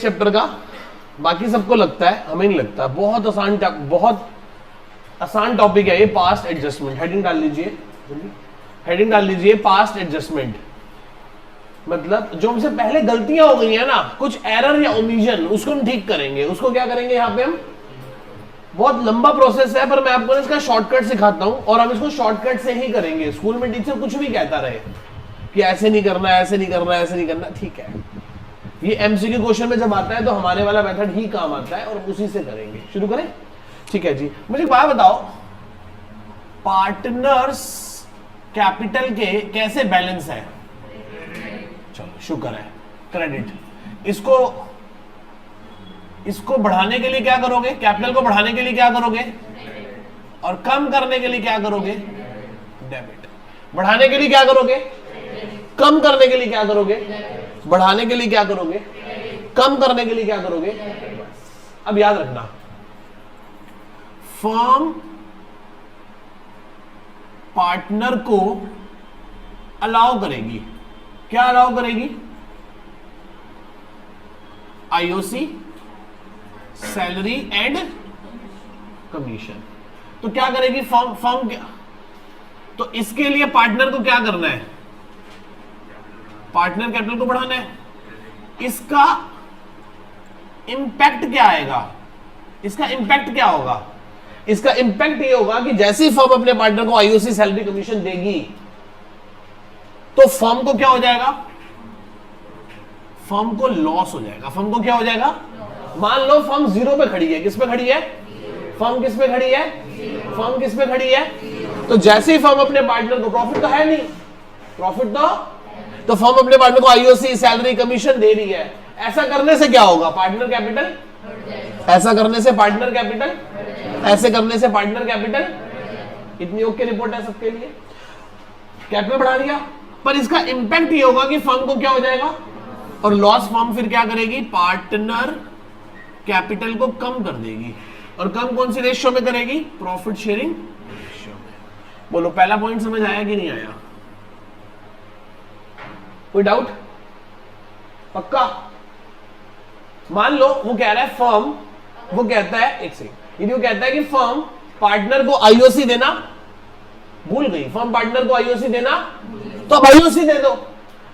Chapter का बाकी सबको लगता है, हमें नहीं लगता। बहुत आसान टॉपिक है ये, पास्ट एडजस्टमेंट। हेडिंग डाल लीजिए, हेडिंग डाल लीजिए पास्ट एडजस्टमेंट। मतलब जो हमसे पहले गलतियां हो गई है ना, कुछ एरर या ओमिशन, उसको हम ठीक करेंगे। उसको क्या करेंगे यहाँ पे हम, बहुत लंबा प्रोसेस है पर मैं आपको इसका शॉर्टकट सिखाता हूं और हम इसको शॉर्टकट से ही करेंगे। स्कूल में टीचर कुछ भी कहता रहे कि ऐसे नहीं करना, ऐसे नहीं करना, ऐसे नहीं करना, ठीक है, ये एमसीक्यू क्वेश्चन में जब आता है तो हमारे वाला मेथड ही काम आता है और उसी से करेंगे। शुरू करें, ठीक है जी। मुझे एक बात बताओ, पार्टनर्स कैपिटल के कैसे बैलेंस है? चलो शुक्र है, क्रेडिट। इसको बढ़ाने के लिए क्या करोगे? कैपिटल को बढ़ाने के लिए क्या करोगे? और कम करने के लिए क्या करोगे? डेबिट। बढ़ाने के लिए क्या करोगे? कम करने के लिए क्या करोगे? बढ़ाने के लिए क्या करोगे? कम करने के लिए क्या करोगे? अब याद रखना, फर्म पार्टनर को अलाउ करेगी। क्या अलाउ करेगी? IOC, salary and commission. तो क्या करेगी फर्म क्या? तो इसके लिए पार्टनर को क्या करना है? पार्टनर कैपिटल को बढ़ाना है। इसका इंपैक्ट क्या आएगा? इसका इंपैक्ट क्या होगा? इसका इंपैक्ट ये होगा कि जैसे ही फर्म अपने पार्टनर को आईओसी, सैलरी, कमीशन देगी तो फर्म को क्या हो जाएगा? फर्म को लॉस हो जाएगा। फर्म को क्या हो जाएगा? मान लो फर्म जीरो पे खड़ी है। किस पे खड़ी है? फर्म किस पे खड़ी है? फर्म किस पे खड़ी है? तो जैसे ही फर्म अपने पार्टनर को, प्रॉफिट तो है नहीं, प्रॉफिट तो फर्म अपने पार्टनर को आईओसी, सैलरी, कमीशन दे रही है। ऐसा करने से क्या होगा? पार्टनर कैपिटल, ऐसा करने से पार्टनर कैपिटल, ऐसे करने से पार्टनर कैपिटल। इतनी ओके रिपोर्ट है सबके लिए? कैपिटल बढ़ा दिया, पर इसका इंपैक्ट ये होगा कि फर्म को क्या हो जाएगा? और लॉस फर्म फिर क्या करेगी? पार्टनर कैपिटल को कम कर देगी। और कम कौन सी रेशियो में करेगी? प्रॉफिट शेयरिंग रेशियो में। बोलो पहला पॉइंट समझ आया कि नहीं आया? कोई डाउट? पक्का? मान लो वो कह रहा है फर्म, वो कहता है, एक सेकंड, यदि वो कहता है कि फर्म पार्टनर को आईओसी देना भूल गई, फर्म पार्टनर को आईओसी देना, तो अब आईओसी दे दो।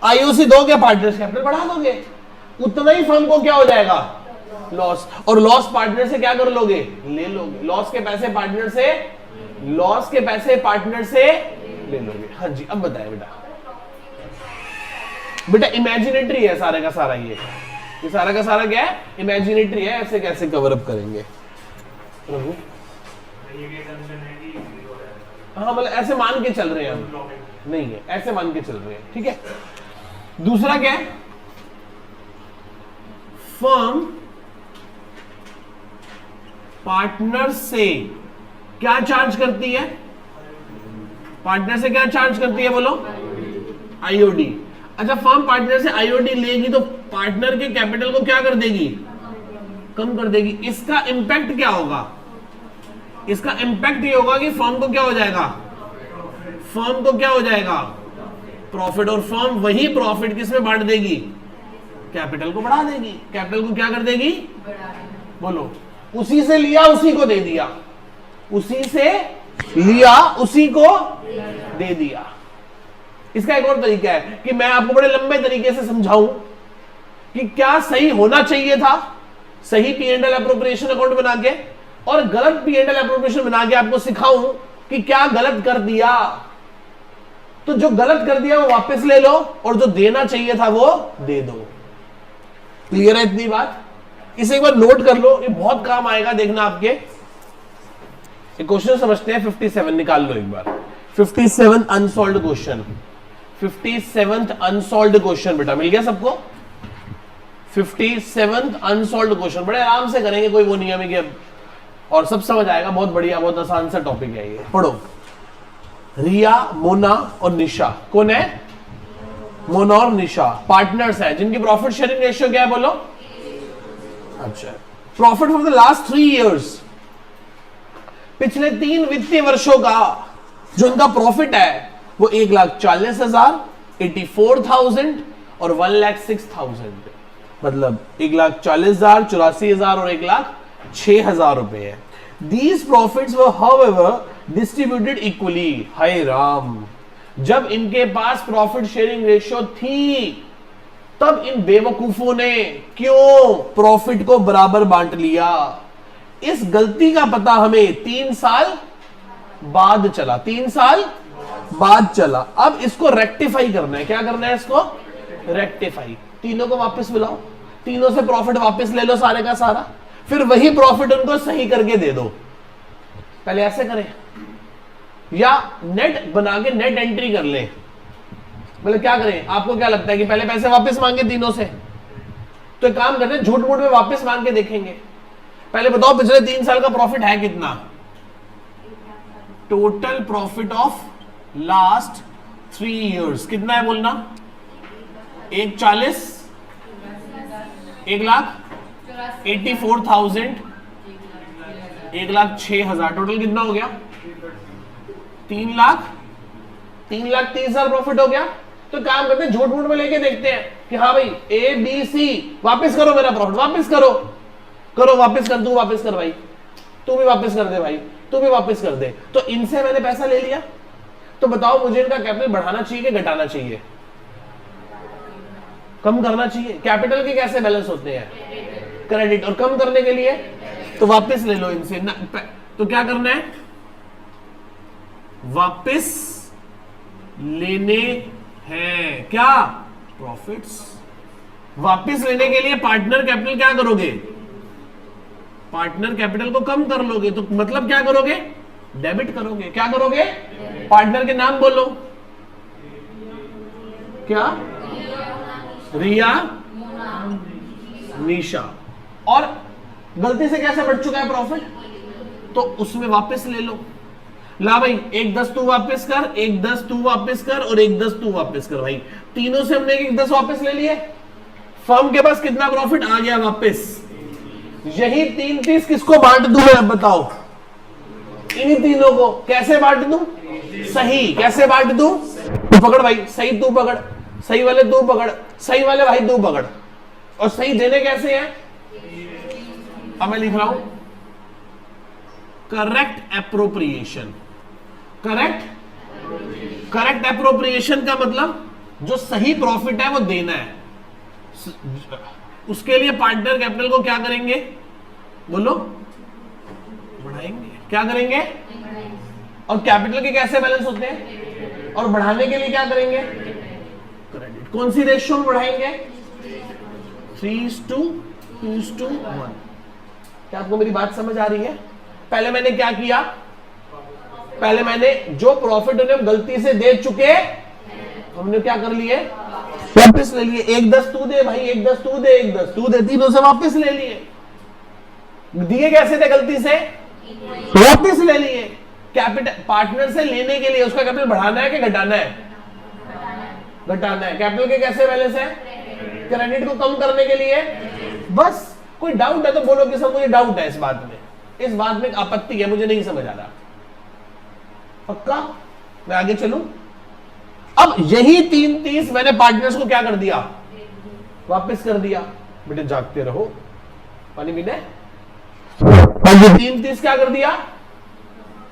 आईओसी दोगे, पार्टनर कैपिटल बढ़ा दोगे, उतना ही फर्म को क्या हो जाएगा? लॉस। और लॉस पार्टनर से क्या कर लोगे? ले लोगे। लॉस के पैसे पार्टनर से, लॉस के पैसे पार्टनर से ले लोगे। हाँ जी, अब बताएं बेटा इमेजिनेटरी है सारे का सारा। ये सारा का सारा क्या है? इमेजिनेटरी है। ऐसे कैसे कवर अप करेंगे प्रभु? हाँ मतलब ऐसे मान के चल रहे हैं हम, नहीं है, ऐसे मान के चल रहे हैं, ठीक है। दूसरा क्या है? फर्म पार्टनर से क्या चार्ज करती है? पार्टनर से क्या चार्ज करती है? बोलो आईओडी। अच्छा, फर्म पार्टनर से आईओडी लेगी तो पार्टनर के कैपिटल को क्या कर देगी? कम कर देगी। इसका इंपैक्ट क्या होगा? इसका इंपैक्ट ये होगा कि फर्म को क्या हो जाएगा? फर्म को क्या हो जाएगा? प्रॉफिट। और फर्म वही प्रॉफिट किस में बांट देगी? कैपिटल को बढ़ा देगी। कैपिटल को क्या कर देगी? बोलो, उसी से लिया उसी को दे दिया, उसी से लिया उसी को दे दिया। इसका एक और तरीका है कि मैं आपको बड़े लंबे तरीके से समझाऊं कि क्या सही होना चाहिए था, सही पी&एल एप्रोप्रिएशन अकाउंट बना के, और गलत पी&एल एप्रोप्रिएशन बना के आपको सिखाऊं कि क्या गलत कर दिया। तो जो गलत कर दिया वो वापस ले लो और जो देना चाहिए था वो दे दो। क्लियर है इतनी बात? इसे एक बार नोट कर लो, ये बहुत काम आएगा, देखना आपके। एक क्वेश्चन समझते हैं, 57 निकाल लो एक बार। 57 unsolved question, 57th unsolved question बेटा मिल गया सबको? 57th अनसॉल्व्ड क्वेश्चन बड़े आराम से करेंगे, कोई वो नियम है कि और सब समझ आएगा। बहुत बढ़िया, बहुत आसान सा टॉपिक है ये। पढ़ो। रिया, मोना और निशा कौन है? मोना और निशा पार्टनर्स है जिनकी प्रॉफिट शेयरिंग रेशियो क्या है? बोलो। अच्छा, profit for the last 3 years, पिछले 3 वित्तीय वर्षों का जो उनका प्रॉफिट है वो 1,40,000, 84,000 और 1,06,000। मतलब 1,40,000, 84,000 और 1,06,000 रुपए है। These profits were however distributed equally। हाय राम, जब इनके पास प्रॉफिट शेयरिंग रेशियो थी तब इन बेवकूफों ने क्यों प्रॉफिट को बराबर बांट लिया? इस गलती का पता हमें 3 साल बाद चला, 3 साल बाद चला। अब इसको रेक्टिफाई करना है। क्या करना है इसको? रेक्टिफाई। तीनों को वापस बुलाओ, तीनों से प्रॉफिट वापस ले लो सारे का सारा, फिर वही प्रॉफिट उनको सही करके दे दो। पहले ऐसे करें या नेट बना के नेट एंट्री कर ले। मतलब क्या करें? आपको क्या लगता है कि पहले पैसे वापस मांगे तीनों से? तो एक काम करते हैं, झूठ मूठ में वापस मांग के देखेंगे। पहले बताओ पिछले 3 साल का प्रॉफिट है कितना? Total profit of last 3 years कितना है बोलना? 1,40,000, 1,84,000, 1,06,000, टोटल कितना हो गया? 3,30,000 प्रॉफिट हो गया। तो काम करते हैं, झूठ मूठ में लेके देखते हैं कि हाँ भाई ABC वापस करो मेरा प्रॉफिट, वापस करो, वापस कर, तू वापस कर भाई, तू भी वापस कर दे भाई, तू भी वापस कर दे। तो इनसे मैंने पैसा ले लिया, तो बताओ मुझे इनका कैपिटल बढ़ाना चाहिए कि घटाना चाहिए? कम करना चाहिए। कैपिटल के कैसे बैलेंस होते हैं? क्रेडिट। और कम करने के लिए तो वापस ले लो इनसे ना। तो क्या करना है? वापस लेने हैं क्या? प्रॉफिट्स। वापस लेने के लिए पार्टनर कैपिटल क्या करोगे? पार्टनर कैपिटल को कम कर लोगे। तो मतलब क्या करोगे? डेबिट करोगे। क्या करोगे? पार्टनर के नाम बोलो। क्या? रिया, निशा। और गलती से कैसे बढ़ चुका है प्रॉफिट? तो उसमें वापस ले लो। ला भाई 1,10 तू वापस कर, 1,10 तू वापस कर और 1,10 तू वापस कर। भाई तीनों से हमने 1,10 वापस ले लिए। फर्म के पास कितना प्रॉफिट आ गया वापस? यही 3,30 किसको बांट दूं मैं? बताओ। इन्हीं तीनों को। कैसे बांट दूं? सही। कैसे बांट दूं? तू पकड़ भाई, सही तू पकड़, सही वाले तू पकड़, सही वाले भाई तू पकड़। और सही देने कैसे हैं? अब मैं लिख रहा हूं करेक्ट एप्रोप्रिएशन। करेक्ट एप्रोप्रिएशन का मतलब जो सही प्रॉफिट है वो देना है। उसके लिए पार्टनर कैपिटल को क्या करेंगे? बोलो। बढ़ाएंगे। क्या करेंगे? और कैपिटल के कैसे बैलेंस होते हैं? और बढ़ाने के लिए क्या करेंगे? क्रेडिट। कौन सी रेशियो में बढ़ाएंगे? 3:2:1। क्या आपको मेरी बात समझ आ रही है? पहले मैंने क्या किया? पहले मैंने जो प्रॉफिट उन्हें गलती से दे चुके हमने क्या कर लिए? वापस ले लिए। 1,10 तू दे भाई, 1,10 तू दे, 1,10 तू दे, तीनों से वापस ले लिए। दिए कैसे थे? गलती से वापस ले लिए। कैपिटल पार्टनर से लेने के लिए उसका कैपिटल बढ़ाना है कि घटाना है? घटाना है। कैपिटल के कैसे बैलेंस है? क्रेडिट को कम करने के लिए। बस कोई डाउट है तो बोलो कि सर मुझे डाउट है इस बात में, इस बात में आपत्ति है, मुझे नहीं समझ आ रहा। पक्का? मैं आगे चलूं? अब यही 3:30 मैंने पार्टनर्स को क्या कर दिया? वापस कर दिया। बेटे जागते रहो, पानी पीने। 3:30 क्या कर दिया?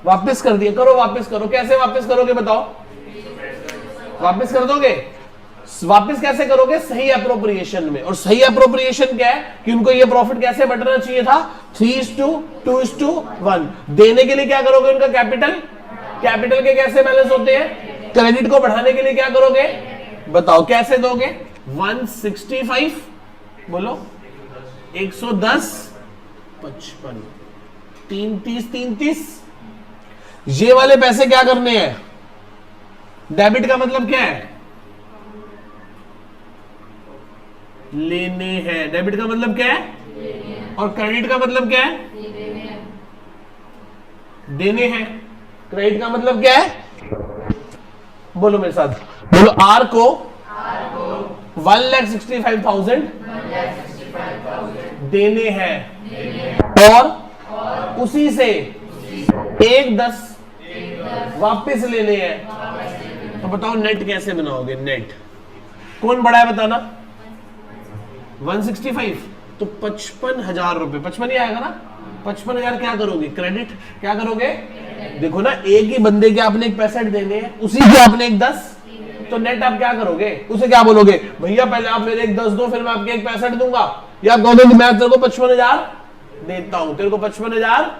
वापस कर दिया। करो, वापस करो। कैसे वापस करोगे बताओ? वापस कर दोगे? वापस कैसे करोगे? सही एप्रोप्रिएशन में। और सही एप्रोप्रिएशन क्या है कि उनको ये प्रॉफिट कैसे बंटना चाहिए था? 3:2:1। देने के लिए क्या करोगे? उनका कैपिटल। कैपिटल के कैसे बैलेंस होते हैं? क्रेडिट को बढ़ाने के लिए क्या करोगे? बताओ कैसे दोगे? 165 बोलो, 110, 55, 3:30। ये वाले पैसे क्या करने हैं? डेबिट का मतलब क्या है? लेने हैं। डेबिट का मतलब क्या है? और क्रेडिट का मतलब क्या है? देने हैं। क्रेडिट का मतलब क्या है? बोलो मेरे साथ, बोलो। आर को 1,65,000 देने हैं और उसी से 1,10 वापस लेने हैं। तो बताओ नेट कैसे बनाओगे? नेट कौन बड़ा है बताना? 165, तो 55,000 रुपए, 55 ही आएगा ना, 55,000 क्या करोगे, क्रेडिट, क्या करोगे, देखो ना एक ही बंदे के आपने एक पैसेट देने हैं, उसी के आपने एक 10, तो नेट आप क्या करोगे, उसे क्या बोलोगे, भैया पहले आप मेरे एक 10 दो, फिर मैं आपके एक पैसेट दूंगा, या आप कहोगे कि मैं तेरे को 55,000 देता हूं, तेरे को 55,000।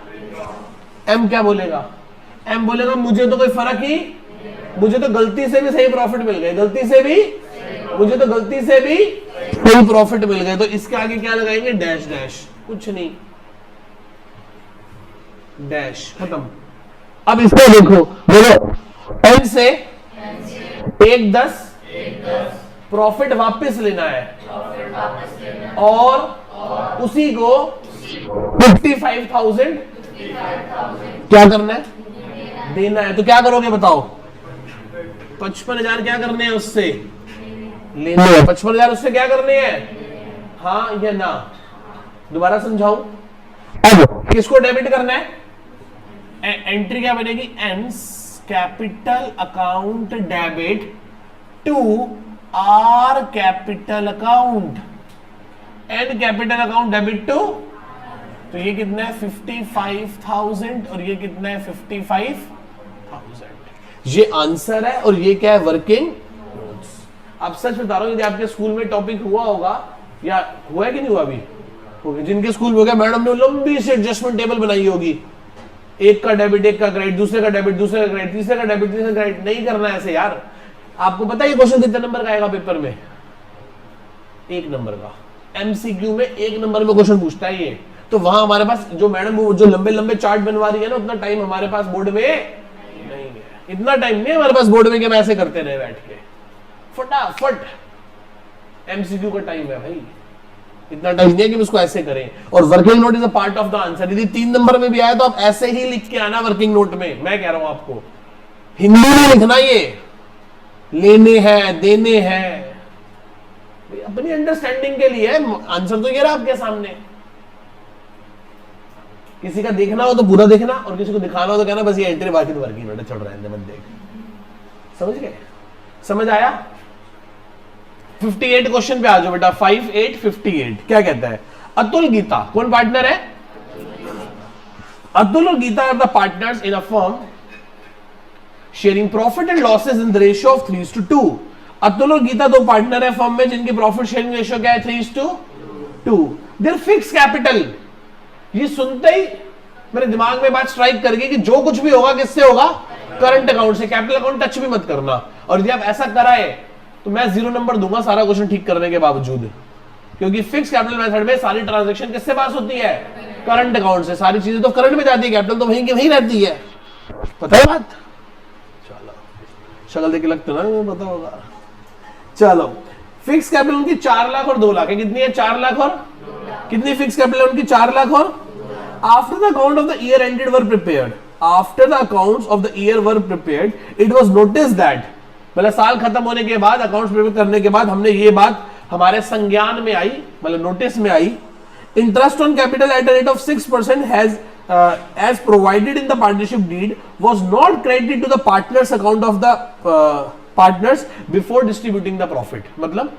एम क्या बोलेगा, एम बोलेगा मुझे तो कोई फर्क ही, मुझे तो गलती से भी सही प्रॉफिट मिल गए, गलती से भी, मुझे तो गलती से भी सही प्रॉफिट मिल गए, तो इसके आगे क्या लगाएंगे, डैश डैश, कुछ नहीं, डैश, खत्म। अब इसको देखो, बोलो एन से एक 10 प्रॉफिट वापस लेना है, और उसी को 55,000 क्या करना है, देना है, तो क्या करोगे बताओ, 55,000 क्या करने हैं उससे लेना है, 55,000 उससे क्या करने हैं, हाँ या ना, दोबारा समझाऊं, अब किसको डेबिट करना है, एंट्री क्या बनेगी, N's capital account debit to R capital account, N capital account debit to, तो ये कितना है 55,000 और ये कितना है 55,000, ये आंसर है, और ये क्या है, वर्किंग नोट्स। अब सच बता रहा हूं, यदि आपके स्कूल में टॉपिक हुआ होगा, या हुआ है कि नहीं हुआ अभी, जिनके स्कूल में हो गया, मैडम ने लंबी सी एडजस्टमेंट टेबल बनाई होगी, एक का डेबिट, एक का क्रेडिट, दूसरे का डेबिट, दूसरे का क्रेडिट, तीसरे का डेबिट, तीसरे का क्रेडिट, नहीं करना है ऐसे यार। आपको पता है ये क्वेश्चन कितने नंबर का आएगा पेपर में, 1 नंबर का, एमसीक्यू में 1 नंबर में क्वेश्चन पूछता है ये, तो वहां हमारे पास जो मैडम वो जो लंबे लंबे चार्ट बनवा रही है ना, उतना टाइम हमारे पास बोर्ड में नहीं है, इतना टाइम नहीं है हमारे पास बोर्ड में कि हम ऐसे करते रहे बैठ के, फटाफट एमसीक्यू का टाइम है भाई, इतना टाइम नहीं है कि उसको ऐसे करें, और working note is a part of the answer, यदि 3 नंबर में भी आया तो आप ऐसे ही लिख के आना वर्किंग नोट में, मैं कह रहा हूं आपको, हिंदी में लिखना, ये लेने हैं देने हैं, अपनी अंडरस्टैंडिंग के लिए, आंसर तो ये रहा आपके सामने, किसी का देखना हो तो पूरा देखना, और किसी को दिखाना हो तो कहना बस ये एंट्री बाकी तो वर्किंग नोट चल रहा है, मत देख, समझ गए, समझ आया। 58 क्वेश्चन पे आ जाओ बेटा, 58 क्या कहता है, अतुल गीता कौन पार्टनर है, अतुल और Geeta are the partners in a firm sharing profit and losses in the ratio of 3:2। Atul और गीता दो पार्टनर है फर्म में जिनकी प्रॉफिट शेयरिंग रेशियो क्या है, 3:2। देयर फिक्स कैपिटल, ये सुनते ही मेरे दिमाग में बात स्ट्राइक कर गई कि जो कुछ भी होगा किससे होगा, करंट अकाउंट से, कैपिटल अकाउंट टच भी मत करना, और यदि आप ऐसा कराए तो मैं 0 नंबर दूंगा सारा क्वेश्चन ठीक करने के बावजूद, क्योंकि फिक्स कैपिटल मेथड में सारी ट्रांजैक्शन किससे पास होती है, करंट अकाउंट से, सारी चीजें तो करंट में जाती है, कैपिटल तो वहीं की वहीं रहती है, पता है बात, चलो शक्ल देख के लगता ना पता होगा। चलो फिक्स कैपिटल उनकी 4 लाख और 2 लाख है, कितनी है, 4 लाख और कितनी फिक्स कैपिटल है उनकी, 4 लाख और, after the account of the year ended were prepared, after the accounts of the year were prepared it was notice that, मतलब साल खत्म होने के बाद, अकाउंट्स प्रिपेयर करने के बाद हमने ये बात हमारे संज्ञान में आई, मतलब नोटिस में आई, interest on capital at a rate of 6% has as provided in the partnership deed was not credited to the partners account of the partners before distributing the profit। मतलब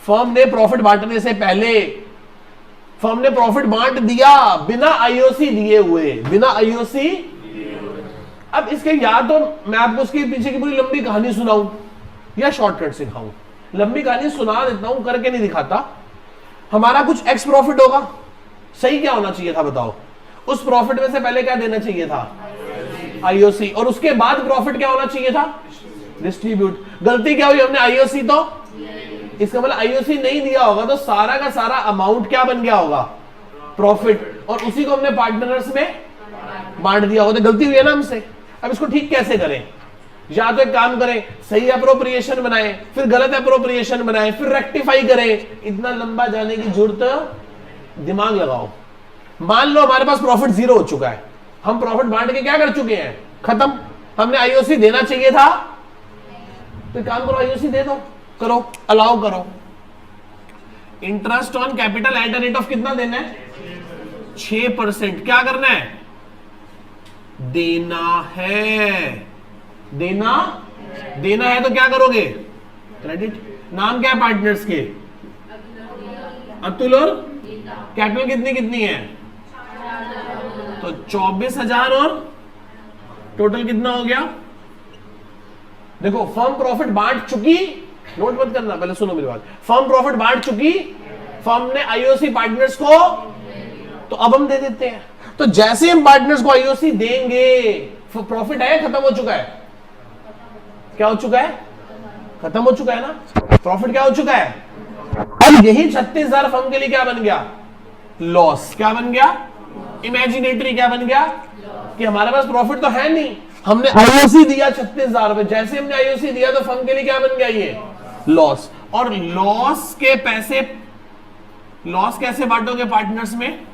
फर्म ने प्रॉफिट बांटने से पहले firm ने profit बांट दिया बिना IOC दिए हुए, बिना आईओसी। अब इसके या तो मैं आपको उसके पीछे की पूरी लंबी कहानी सुनाऊं या शॉर्टकट सिखाऊं, लंबी कहानी सुना देता हूं, करके नहीं दिखाता। हमारा कुछ एक्स प्रॉफिट होगा, सही क्या होना चाहिए था बताओ, उस प्रॉफिट में से पहले क्या देना चाहिए था, आईओसी, और उसके बाद प्रॉफिट क्या होना चाहिए था, डिस्ट्रीब्यूट। गलती क्या हुई, हमने आईओसी तो, इसका मतलब आईओसी नहीं दिया होगा तो सारा का सारा अमाउंट क्या बन गया होगा, प्रॉफिट, और उसी को हमने पार्टनर्स में बांट दिया होगा, तो गलती हुई है ना हमसे। अब इसको ठीक कैसे करें, या तो एक काम करें, सही अप्रोप्रिएशन बनाएं, फिर गलत अप्रोप्रिएशन बनाएं, फिर रेक्टिफाई करें, इतना लंबा जाने की जरूरत, दिमाग लगाओ। मान लो हमारे पास प्रॉफिट 0 हो चुका है, हम प्रॉफिट बांट के क्या कर चुके हैं, खत्म, हमने आईओसी देना चाहिए था, तो काम करो आईओसी दे दो, करो अलाउ करो। Interest on capital at the rate of कितना देना है, 6%। क्या करना है, देना है, देना देना है, तो क्या करोगे, क्रेडिट। नाम क्या है पार्टनर्स के, अतुल और कैपिटल कितनी कितनी है? तो 24,000 और टोटल कितना हो गया? देखो फर्म प्रॉफिट बांट चुकी, नोट मत करना, पहले सुनो मेरी बात। फर्म प्रॉफिट बांट चुकी, फर्म ने आईओसी पार्टनर्स को, तो अब हम दे देते हैं। तो जैसे हम पार्टनर्स को आईओसी देंगे, प्रॉफिट है खत्म हो चुका है? क्या हो चुका है? खत्म हो चुका है ना। प्रॉफिट क्या हो चुका है? अब यही 36,000 फर्म के लिए क्या बन गया? लॉस। क्या बन गया? इमेजिनेटरी। क्या बन गया? कि हमारे पास प्रॉफिट तो है नहीं, हमने आईओसी दिया 36,000 रुपए, जैसे हमने आईओसी दिया तो फर्म के लिए क्या बन गया? ये लॉस। और लॉस के पैसे, लॉस कैसे बांटोगे पार्टनर्स में?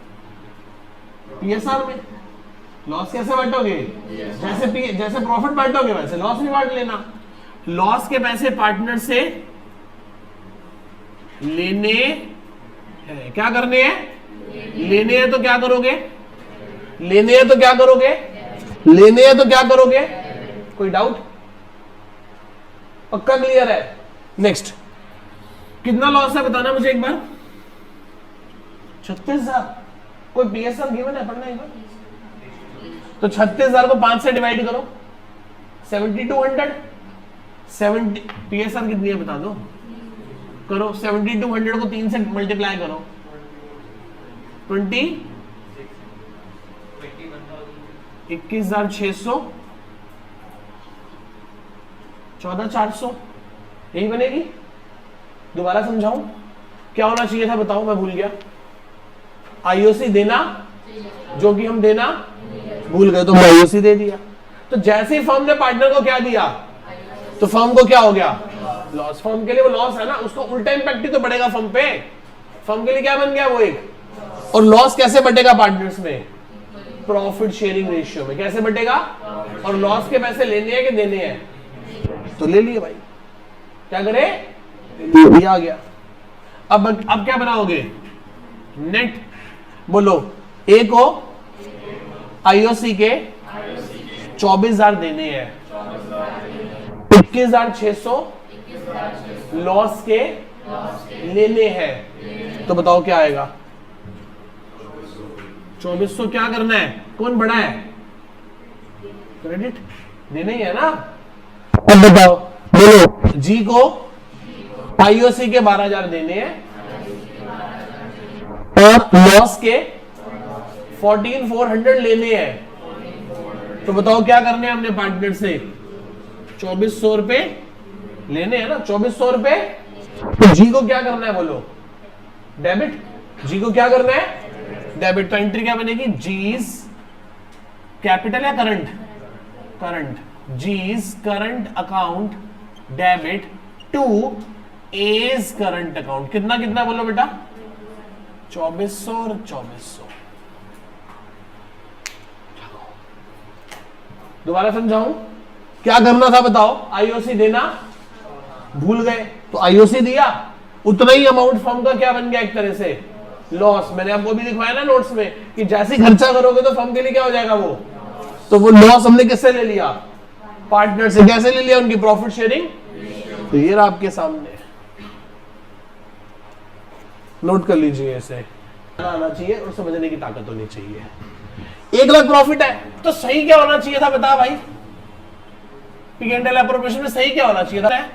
पीएसआर में। लॉस कैसे बांटोगे? जैसे प्रॉफिट बांटोगे वैसे लॉस भी बांट लेना। लॉस के पैसे पार्टनर से लेने हैं। क्या करने हैं? लेने हैं। तो क्या करोगे? लेने हैं तो क्या करोगे? लेने हैं तो क्या करोगे? कोई डाउट? पक्का क्लियर है? नेक्स्ट, कितना लॉस है बताना मुझे एक बार। 36,000। कोई पीएसआर गिवन है? पढ़ना एक बार। तो 36,000 को 5 से डिवाइड करो, 7200। 70 पीएसआर कितनी है बता दो, करो। 7200 को 3 से मल्टीप्लाई करो, 21,600, 14,400, यही बनेगी। दोबारा समझाऊं क्या होना चाहिए था? बताओ, मैं भूल गया। आईओसी देना, जो कि हम देना भूल गए, तो आईओसी दे दिया। तो जैसे ही फर्म ने पार्टनर को क्या दिया, तो फर्म को क्या हो गया? लॉस। फर्म के लिए वो लॉस है ना, उसको उल्टा इंपैक्ट ही तो पड़ेगा फर्म पे। फर्म के लिए क्या बन गया? वो एक। और लॉस कैसे बटेगा पार्टनर्स में? प्रॉफिट शेयरिंग रेशियो में। कैसे बटेगा? और लॉस के पैसे लेने हैं कि देने हैं? तो ले लिए भाई। क्या करे? ये आ गया। अब क्या बनाओगे? नेट। बोलो, ए को आईओसी के 24,000 देने हैं, 21,600 लॉस के लेने हैं। तो बताओ क्या आएगा? 2400 क्या करना है? कौन बड़ा है? क्रेडिट देना ही है ना। अब बताओ, बोलो, जी को आईओसी के 12,000 देने हैं और लॉस के 14,400 लेने हैं। तो बताओ क्या करने हैं हमने पार्टनर से? 2400 रुपए लेने हैं ना, 2400 रुपए। तो जी को क्या करना है? बोलो, डेबिट। जी को क्या करना है? डेबिट। तो एंट्री क्या बनेगी? जीज कैपिटल या current? Current. G's current account debit to A's current account. कितना कितना बोलो बेटा? 2400 और 2400। दोबारा समझाऊं क्या करना था बताओ? आईओसी देना भूल गए, तो आईओसी दिया, उतना ही अमाउंट फर्म का क्या बन गया? एक तरह से लॉस। मैंने आपको भी दिखवाया ना नोट्स में कि जैसे खर्चा करोगे तो फर्म के लिए क्या हो जाएगा? वो तो वो लॉस हमने किससे ले लिया? पार्टनर से। कैसे ले लिया? उनकी प्रॉफिट शेयरिंग। तो ये रहा आपके सामने, नोट कर लीजिए। ऐसे आना चाहिए और समझने की ताकत होनी चाहिए। 1 लाख प्रॉफिट है तो सही क्या होना चाहिए था? बता भाई, पी&एल एप्रोप्रिएशन में सही क्या होना चाहिए था?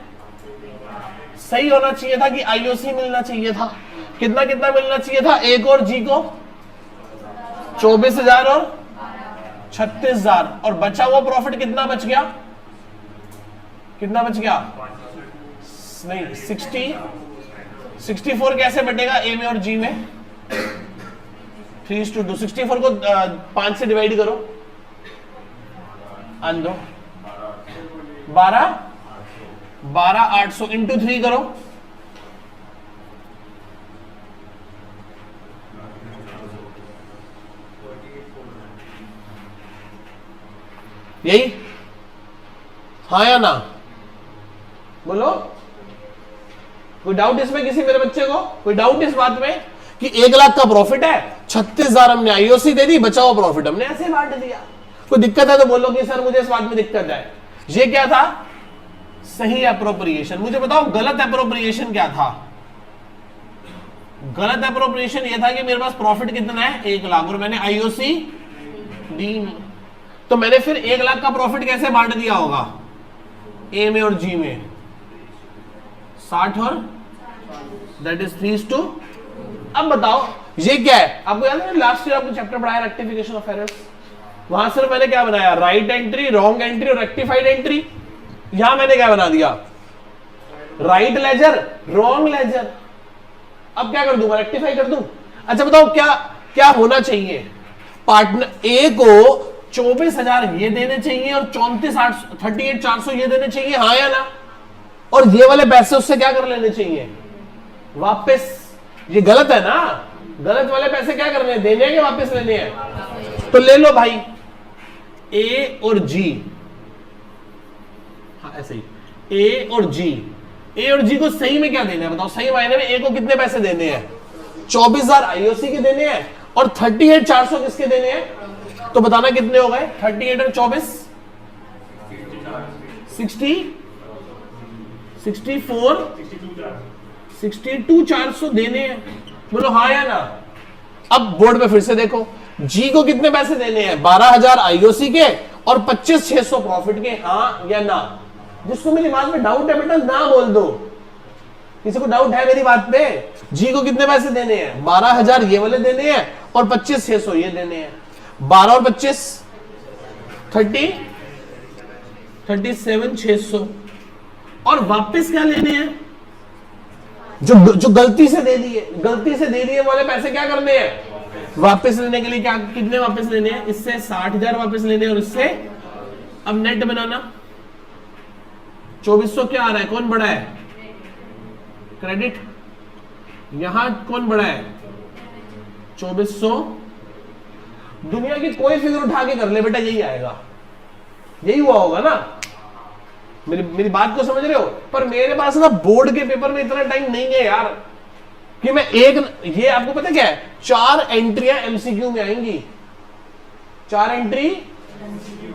सही होना चाहिए था कि आईओसी मिलना चाहिए था। कितना कितना मिलना चाहिए था? एक और जी को 24,000 और 36,000, और बचा हुआ प्रॉफिट कितना बच गया? कितना बच गया? नहीं, 64 कैसे बटेगा? ए में और जी में 3:2। 64 को 5 से डिवाइड करो, अंदो 12,800 इंटू 3 करो, यही। हाँ या ना? बोलो, कोई डाउट इसमें? किसी मेरे बच्चे को कोई डाउट इस बात में कि 1 लाख का प्रॉफिट है, 36,000 हमने आईओसी दे दी, बचा हुआ प्रॉफिट हमने ऐसे बांट दिया। कोई दिक्कत है तो बोलो कि सर मुझे इस बात में दिक्कत है। ये क्या था? सही एप्रोप्रिएशन। मुझे बताओ गलत एप्रोप्रिएशन क्या था? गलत अप्रोप्रिएशन ये था कि मेरे पास प्रॉफिट कितना है 1 लाख और मैंने आईओसी डी, तो मैंने फिर 1 लाख का प्रॉफिट कैसे बांट दिया होगा ए में और जी में 60 और दैट इज 3:2। अब बताओ ये क्या है, आपको याद है लास्ट ईयर आपको चैप्टर पढ़ाया रेक्टिफिकेशन ऑफ एरर्स, वहां सिर्फ मैंने क्या बनाया राइट एंट्री, रॉन्ग एंट्री और रेक्टिफाइड एंट्री। यहां मैंने क्या बना दिया राइट लेजर, रॉन्ग लेजर। अब क्या कर दूंगा रेक्टिफाई कर दूं। अच्छा बताओ क्या क्या होना चाहिए, पार्टनर ए को 24,000 ये देने चाहिए और 38,400 ये देने चाहिए, हाँ या ना, और ये वाले पैसे उससे क्या कर लेने चाहिए वापस। ये गलत है ना, गलत वाले पैसे क्या करने हैं देने हैं कि वापस लेने हैं, तो ले लो भाई ए और जी, हाँ ऐसे ही ए और जी, ए और जी को सही में क्या देना है बताओ, सही मायने में ए को कितने पैसे देने हैं 24,000 आईओसी के देने हैं और 38,400 किसके देने हैं, तो बताना कितने हो गए 38 और 24 62,400 देने हैं, बोलो हाँ या ना। अब बोर्ड पे फिर से देखो जी को कितने पैसे देने हैं 12,000 आईओसी के और 25,600 प्रॉफिट के, हाँ या ना। जिसको मेरी बात में डाउट है बेटा ना बोल दो, किसी को डाउट है मेरी बात पे। जी को कितने पैसे देने हैं 12,000 ये वाले देने हैं और 25,600 ये देने हैं, 12 और 25 37,600 और वापस क्या लेने हैं जो गलती से दे दिए, गलती से दे दिए वाले पैसे क्या करने हैं वापस लेने के लिए। क्या कितने वापस लेने हैं, इससे 60,000 वापस लेने और इससे अब नेट बनाना 2400 क्या आ रहा है, कौन बड़ा है क्रेडिट, यहां कौन बड़ा है 2400, दुनिया की कोई फिगर उठा के कर ले बेटा यही आएगा, यही हुआ होगा ना। मेरी बात को समझ रहे हो, पर मेरे पास ना बोर्ड के पेपर में इतना टाइम नहीं है यार कि मैं ये आपको पता क्या है 4 एंट्रियां एमसीक्यू में आएंगी, 4 एंट्री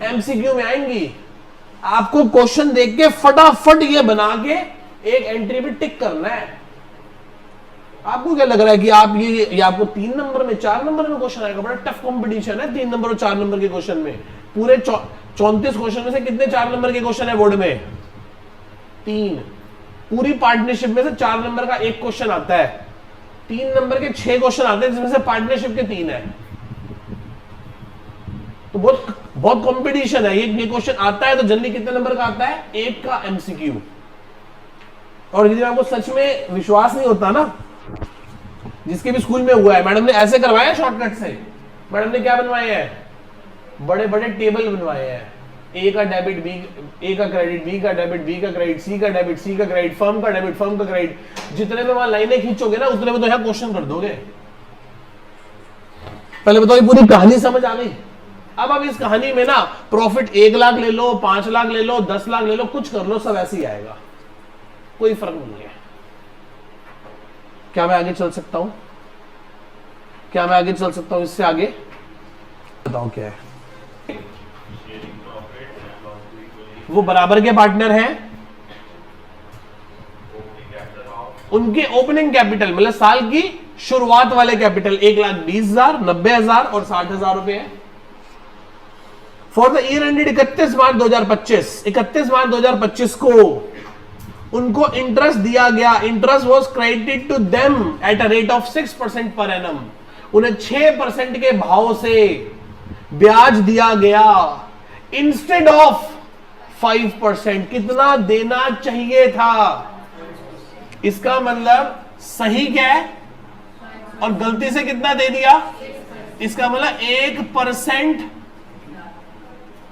एमसीक्यू में आएंगी। आपको क्वेश्चन देख के फटाफट ये बना के एक एंट्री पे टिक करना है। आपको क्या लग रहा है कि आप ये आपको 3 नंबर में 4 नंबर में क्वेश्चन आएगा, बड़ा टफ कंपटीशन है 3 नंबर और 4 नंबर के क्वेश्चन में। पूरे 34 क्वेश्चन में से कितने 4 नंबर के क्वेश्चन है बोर्ड में 3, पूरी पार्टनरशिप में से 4 नंबर का एक क्वेश्चन आता है, 3 नंबर के 6 क्वेश्चन आते हैं जिसमें से पार्टनरशिप के 3 है, तो बहुत कंपटीशन है। ये क्वेश्चन आता है तो जल्दी कितने नंबर का आता है 1 का एमसीक्यू। और यदि आपको सच में विश्वास नहीं होता ना, जिसके भी स्कूल में हुआ है, मैडम ने ऐसे करवाया शॉर्टकट से, मैडम ने क्या बनवाए हैं बड़े बड़े टेबल बनवाए हैं, ए का डेबिट बी, ए का क्रेडिट बी का डेबिट, बी का क्रेडिट सी का डेबिट, सी का क्रेडिट, फर्म का डेबिट फर्म का क्रेडिट, जितने में वहां लाइनें खींचोगे ना उतने में तो यहाँ क्वेश्चन कर दोगे। पहले बताओ ये पूरी कहानी समझ आ गई। अब इस कहानी में ना प्रॉफिट 1 लाख ले लो, 5 लाख ले लो, 10 लाख ले लो, कुछ कर लो, सब ऐसे ही आएगा, कोई फर्क नहीं है। क्या मैं आगे चल सकता हूं, क्या मैं आगे चल सकता हूं इससे आगे, बताओ क्या है। वो बराबर के पार्टनर हैं, उनके ओपनिंग कैपिटल मतलब साल की शुरुआत वाले कैपिटल 1,20,000, 90,000 और 60,000 रुपए है। फॉर द ईयर एंडेड 31 मार्च 2025, 31 मार्च 2025 को उनको इंटरेस्ट दिया गया, interest was credited to them at a rate of 6% per annum, उन्हें 6% के भाव से ब्याज दिया गया इंस्टेड ऑफ 5%। कितना देना चाहिए था, इसका मतलब सही क्या है और गलती से कितना दे दिया, इसका मतलब 1%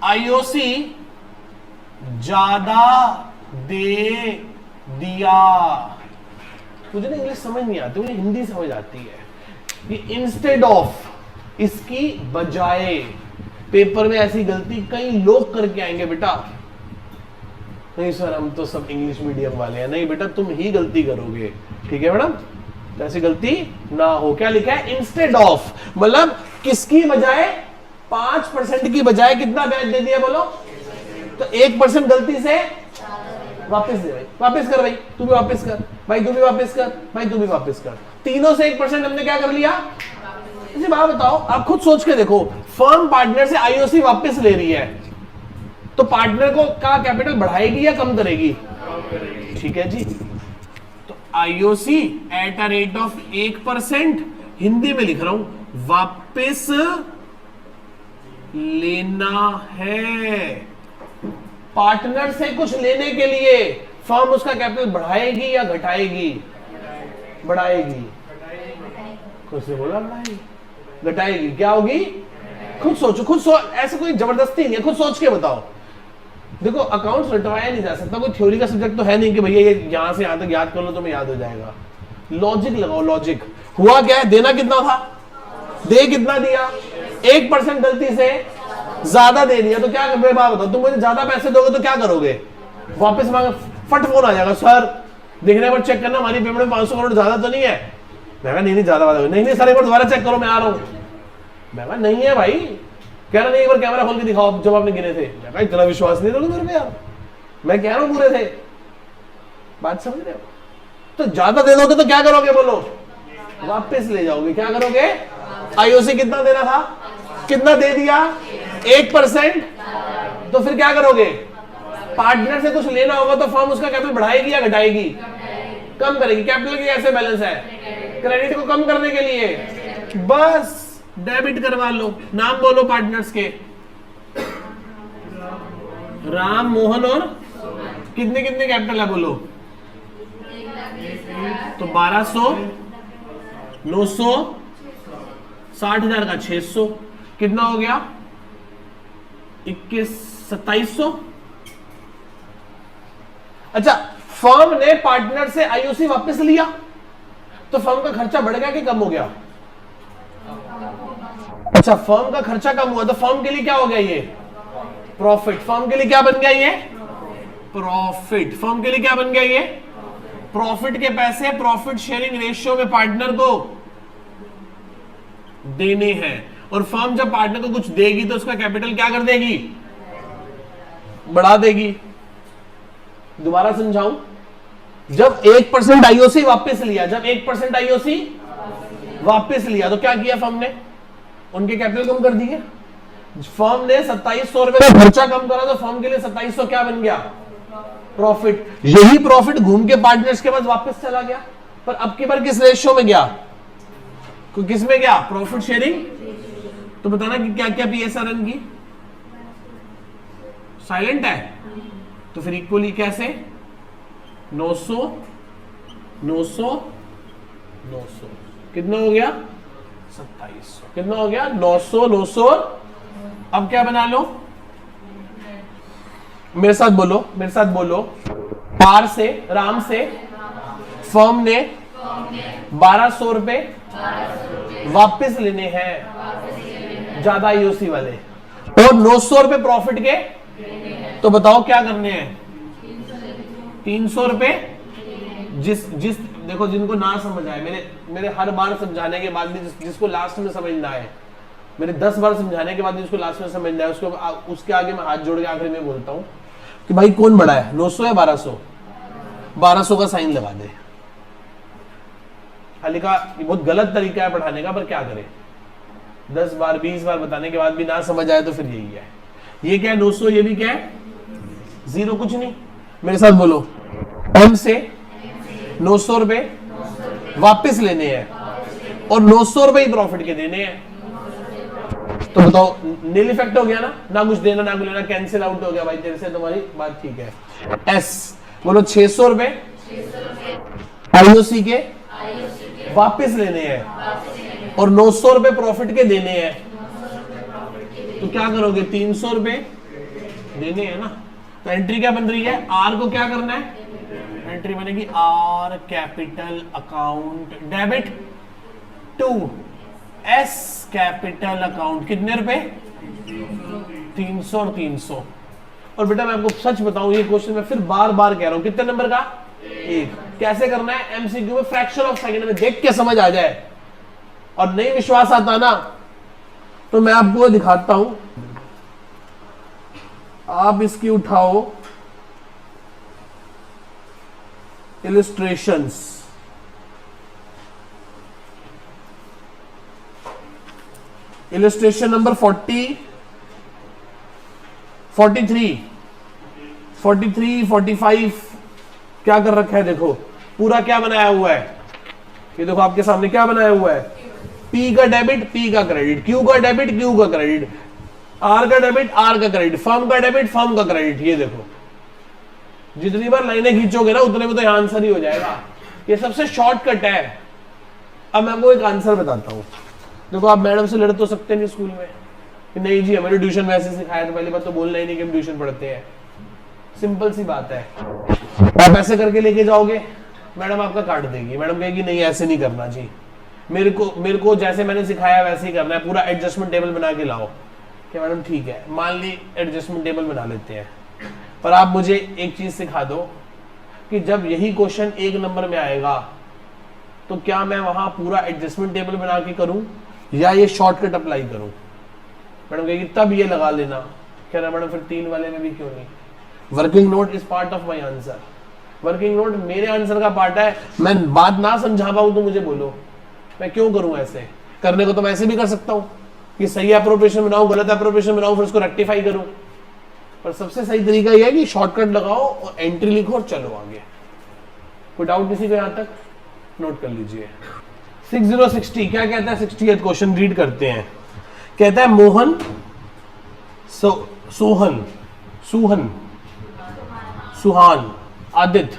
आईओसी ज्यादा दे दिया। मुझे ना इंग्लिश समझ नहीं आती, मुझे हिंदी समझ आती है। ये इंस्टेड ऑफ, इसकी बजाय, पेपर में ऐसी गलती कई लोग करके आएंगे बेटा, नहीं सर हम तो सब इंग्लिश मीडियम वाले हैं, नहीं बेटा तुम ही गलती करोगे, ठीक है मैडम, तो ऐसी गलती ना हो। क्या लिखा है इंस्टेड ऑफ, मतलब किसकी बजाय 5% की बजाय कितना ब्याज दे दिया बोलो, तो 1% गलती से वापस दे भाई, वापस कर भाई, तू भी वापस कर, भाई तू भी वापस कर, भाई तू भी वापस कर। तीनों से 1% हमने क्या कर लिया। जी बात बताओ, आप खुद सोच के देखो, फर्म पार्टनर से आईओसी वापस ले रही है तो पार्टनर को का कैपिटल बढ़ाएगी या कम करेगी? ठीक है जी। तो IOC eight a rate of 1%, Hindi में लिख रहा हूं, वापस लेना है। पार्टनर से कुछ लेने के लिए फर्म उसका कैपिटल बढ़ाएगी या घटाएगी? बढ़ाएगी। खुद से बोला बढ़ाएगी, घटाएगी, क्या होगी? खुद सोचो, ऐसे कोई जबरदस्ती नहीं है, खुद सोच के बताओ। देखो अकाउंट्स रटवाया नहीं जा सकता, कोई थ्योरी का सब्जेक्ट तो है नहीं कि भैया ये यहां से यहां तक याद कर लो तो मैं याद हो जाएगा। लॉजिक लगाओ, लॉजिक। हुआ क्या है, देना कितना था, दे कितना दिया, 1% गलती से ज्यादा दे दिया तो क्या कर, बात बताओ, तुम मुझे ज्यादा पैसे दोगे तो क्या करोगे? वापस मांगे, फट फोन आ जाएगा, सर देखने पर चेक करना हमारी पेमेंट में 500 करोड़ ज्यादा तो नहीं है। मैं कहा नहीं ज्यादा, नहीं सर एक बार दोबारा चेक करो, मैं आ रहा हूं। मैं कहा नहीं है भाई, कह रहा नहीं एक बार कैमरा खोल के दिखाओ जब आपने गिने थे। मैं कहा इतना विश्वास नहीं दोगे मेरे पे यार, मैं कह रहा हूं पूरे थे। बात समझ रहे हो? तो ज्यादा दे दोगे तो क्या करोगे बोलो? वापस ले जाओगे। क्या करोगे? आईओसी कितना देना था, कितना दे दिया, 1%, तो फिर क्या करोगे? पार्टनर से कुछ लेना होगा तो फर्म उसका कैपिटल बढ़ाएगी या घटाएगी? कम करेगी। कैपिटल की कैसे बैलेंस है, क्रेडिट को कम करने के लिए बस डेबिट करवा लो। नाम बोलो पार्टनर्स के, राम, मोहन और कितने कितने कैपिटल है बोलो? तो 1200, 900, 60,000 का 600, कितना हो गया? 2700। अच्छा, फर्म ने पार्टनर से आईओसी वापस लिया तो फर्म का खर्चा बढ़ गया कि कम हो गया? अच्छा, फर्म का खर्चा कम हुआ तो फर्म के लिए क्या हो गया? ये प्रॉफिट। फर्म के लिए क्या बन गया? ये प्रॉफिट। फर्म के लिए क्या बन गया? ये प्रॉफिट के पैसे प्रॉफिट शेयरिंग रेशियो में पार्टनर को देने हैं। और फर्म जब पार्टनर को कुछ देगी तो उसका कैपिटल क्या कर देगी? बढ़ा देगी। दोबारा समझाऊं, जब 1% आईओसी वापस लिया, जब 1% आईओसी वापस लिया तो क्या किया फर्म ने? उनके कैपिटल कम कर दिए। फर्म ने 2700 रुपए का खर्चा कम करा तो फर्म के लिए 2700 क्या बन गया? प्रॉफिट। यही प्रॉफिट घूम के पार्टनर्स के पास वापस चला गया, पर अब की बार किस रेशियो में गया? किस में गया? Profit sharing. तो बताना कि क्या क्या पीएसआर की साइलेंट है, तो फिर इक्वली कैसे? 900, 900, 900, कितना हो गया? 2700। कितना हो गया? 900, 900। अब क्या बना लो, मेरे साथ बोलो, मेरे साथ बोलो। पार से, राम से फर्म ने 1200 रुपए वापस लेने हैं, ज्यादा आईओसी वाले, और 900 रुपए प्रॉफिट के। तो बताओ क्या करने हैं? 300 रुपए। जिस देखो, जिनको ना समझ आए, मेरे हर बार समझाने के बाद भी जिसको लास्ट में समझ ना आए, मेरे 10 बार समझाने के बाद जिसको लास्ट में समझ ना आए, उसके आगे मैं हाथ जोड़ के आखिर में बोलता हूं कि भाई कौन बड़ा है, 900 या 1200? 1200 का साइन लगा दे। हालांकि ये बहुत गलत तरीका है पढ़ाने का, पर क्या करें, 10 बार 20 बार बताने के बाद भी ना समझ आए तो फिर यही है। ये क्या है? 900। ये भी क्या है? 0, कुछ नहीं। मेरे साथ बोलो, एम से 900 रुपए वापस लेने हैं और 900 रुपए ही प्रॉफिट के देने हैं। तो बताओ, नील इफेक्ट हो गया ना, ना कुछ देना ना कुछ लेना, कैंसिल आउट हो गया भाई, तेरे से तुम्हारी बात ठीक है। एस बोलो, 600 रुपए आईओसी के वापस लेने हैं और 900 रुपए प्रॉफिट के देने हैं। तो क्या करोगे? 300 रुपए देने हैं ना, तो एंट्री क्या बन रही है? आर को क्या करना है? एंट्री बनेगी R capital account debit to S capital account. कितने रुपए? 300 और 300। और बेटा मैं आपको सच बताऊं, ये क्वेश्चन मैं फिर बार बार कह रहा हूं, कितने नंबर का? 1। कैसे करना है? एमसीक्यू में फ्रैक्शन ऑफ सेकंड में देख के समझ आ जाए। और नहीं विश्वास आता ना, तो मैं आपको दिखाता हूं, आप इसकी उठाओ illustrations. Illustration number 40, 43, 43, 45 क्या कर रखा है देखो, पूरा क्या बनाया हुआ है, ये देखो आपके सामने क्या बनाया हुआ है, P का डेबिट P का क्रेडिट, Q का डेबिट Q का क्रेडिट, R का डेबिट R का क्रेडिट, फर्म का डेबिट फर्म का क्रेडिट। ये देखो जितनी बार लाइनें खींचोगे ना उतने में तो आंसर ही हो जाएगा। ये सबसे शॉर्टकट है। अब मैं आपको एक आंसर बताता हूं। देखो आप मैडम से लड़ तो सकते नहीं स्कूल में कि नहीं जी हमारे ट्यूशन में ऐसे सिखाया, तो पहली बात तो बोलना ही नहीं कि हम ट्यूशन पढ़ते हैं। सिंपल सी बात है, आप ऐसे करके लेके जाओगे मैडम आपका काट देगी, मैडम कहेगी नहीं ऐसे नहीं करना जी, मेरे को जैसे मैंने सिखाया वैसे ही करना है, पूरा एडजस्टमेंट टेबल बना के लाओ। कि मैडम ठीक है, मान ली एडजस्टमेंट टेबल बना लेते हैं, पर आप मुझे एक चीज सिखा दो कि जब यही क्वेश्चन 1 नंबर में आएगा तो क्या मैं वहां पूरा एडजस्टमेंट टेबल बना के करूं या ये शॉर्टकट अप्लाई करूं। मैडम कहेगी तब ये लगा लेना। कह रहा मैडम फिर 3 वाले में भी क्यों नहीं। Working note is part of my answer. Working note मेरे आंसर का पार्ट है। मैं बात ना समझा पाऊं तो मुझे बोलो, मैं क्यों करूं ऐसे। करने को तो मैं ऐसे भी कर सकता हूं कि सही एप्रोप्रिएशन बनाऊं, गलत एप्रोप्रिएशन बनाऊं, फिर उसको रेक्टिफाई करूं। पर सबसे सही तरीका यह है कि शॉर्टकट लगाओ और एंट्री लिखो और चलो आगे। कोई डाउट किसी को यहां तक? नोट कर लीजिए। 6060 क्या कहता है? 60th क्वेश्चन रीड करते हैं। कहता है मोहन सोहन सुहन सुहान आदित्य